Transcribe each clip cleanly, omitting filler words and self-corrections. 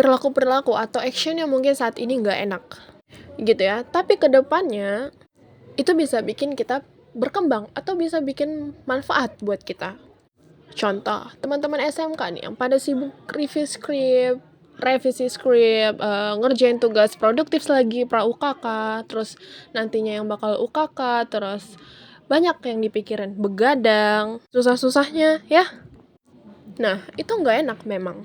perilaku-perilaku atau action yang mungkin saat ini nggak enak gitu ya. Tapi kedepannya itu bisa bikin kita berkembang atau bisa bikin manfaat buat kita. Contoh, teman-teman SMK nih yang pada sibuk revisi skrip, ngerjain tugas produktif lagi pra UKK, terus nantinya yang bakal UKK, terus banyak yang dipikirin, begadang, susah-susahnya ya. Nah, itu nggak enak memang.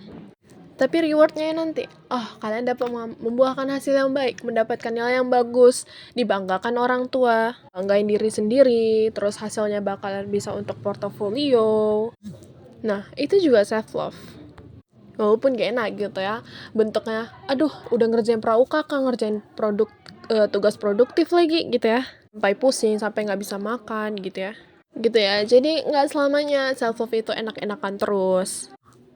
Tapi rewardnya nanti, kalian dapat membuahkan hasil yang baik, mendapatkan nilai yang bagus, dibanggakan orang tua, banggain diri sendiri, terus hasilnya bakalan bisa untuk portofolio. Nah, itu juga self-love. Walaupun gak enak gitu ya, bentuknya, udah ngerjain pra-UKK, ngerjain tugas produktif lagi gitu ya. Sampai pusing, sampai gak bisa makan gitu ya. Gitu ya, jadi gak selamanya self-love itu enak-enakan terus.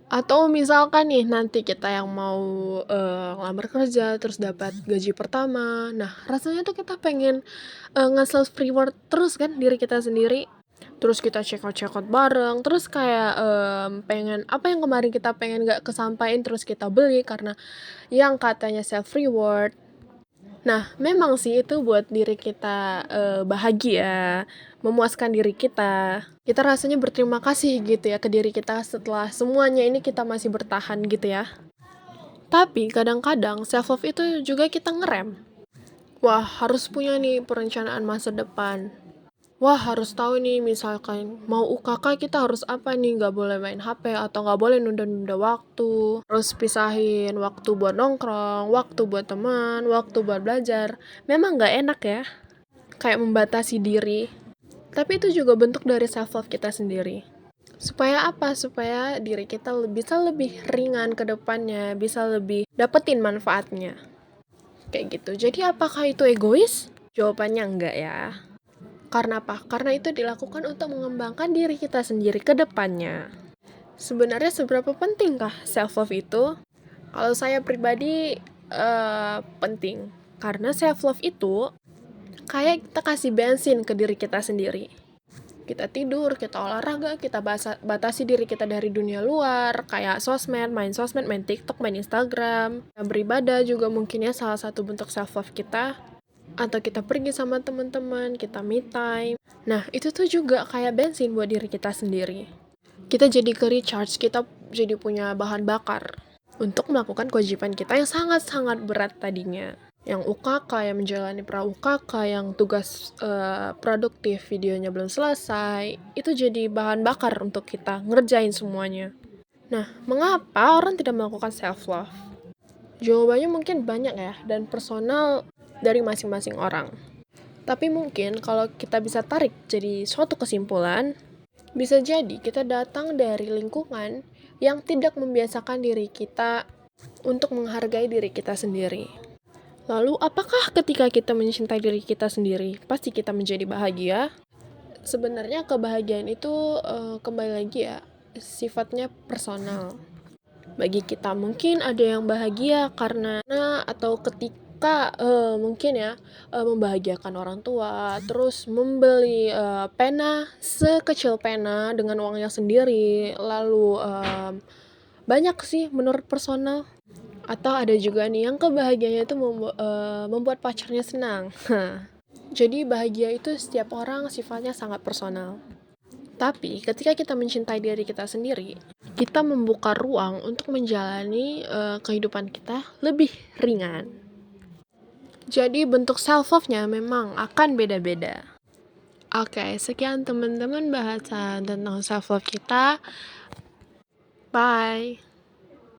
Atau misalkan nih nanti kita yang mau ngelamar kerja terus dapat gaji pertama, nah rasanya tuh kita pengen nge-self reward terus kan diri kita sendiri, terus kita check out bareng, terus kayak pengen apa yang kemarin kita pengen gak kesampaian terus kita beli karena yang katanya self reward. Nah, memang sih itu buat diri kita bahagia, memuaskan diri kita. Kita rasanya berterima kasih gitu ya ke diri kita setelah semuanya ini kita masih bertahan gitu ya. Tapi kadang-kadang self-love itu juga kita ngerem. Wah, harus punya nih perencanaan masa depan. Wah, harus tahu nih misalkan mau UKK kita harus apa nih, nggak boleh main HP atau nggak boleh nunda-nunda waktu. Terus pisahin waktu buat nongkrong, waktu buat teman, waktu buat belajar. Memang nggak enak ya, kayak membatasi diri. Tapi itu juga bentuk dari self-love kita sendiri. Supaya apa? Supaya diri kita bisa lebih ringan ke depannya, bisa lebih dapetin manfaatnya. Kayak gitu. Jadi apakah itu egois? Jawabannya enggak ya. Karena apa? Karena itu dilakukan untuk mengembangkan diri kita sendiri ke depannya. Sebenarnya seberapa pentingkah self-love itu? Kalau saya pribadi, penting. Karena self-love itu kayak kita kasih bensin ke diri kita sendiri. Kita tidur, kita olahraga, kita batasi diri kita dari dunia luar, kayak main sosmed, main TikTok, main Instagram. Beribadah juga mungkin ya salah satu bentuk self-love kita. Atau kita pergi sama teman-teman, kita me time. Nah, itu tuh juga kayak bensin buat diri kita sendiri. Kita jadi ke-recharge, kita jadi punya bahan bakar untuk melakukan kewajiban kita yang sangat-sangat berat tadinya. Yang UKK, yang menjalani pra-UKK, yang tugas produktif videonya belum selesai, itu jadi bahan bakar untuk kita ngerjain semuanya. Nah, mengapa orang tidak melakukan self-love? Jawabannya mungkin banyak ya, dan personal dari masing-masing orang. Tapi mungkin kalau kita bisa tarik jadi suatu kesimpulan, bisa jadi kita datang dari lingkungan yang tidak membiasakan diri kita untuk menghargai diri kita sendiri. Lalu, apakah ketika kita mencintai diri kita sendiri, pasti kita menjadi bahagia? Sebenarnya kebahagiaan itu kembali lagi ya, sifatnya personal. Bagi kita mungkin ada yang bahagia karena atau ketika mungkin ya membahagiakan orang tua, terus membeli pena sekecil pena dengan uangnya sendiri, lalu banyak sih menurut personal. Atau ada juga nih yang kebahagiaannya itu membuat pacarnya senang. Jadi bahagia itu setiap orang sifatnya sangat personal. Tapi ketika kita mencintai diri kita sendiri, kita membuka ruang untuk menjalani kehidupan kita lebih ringan. Jadi bentuk self-love-nya memang akan beda-beda. Oke, sekian teman-teman bahasan tentang self-love kita. Bye!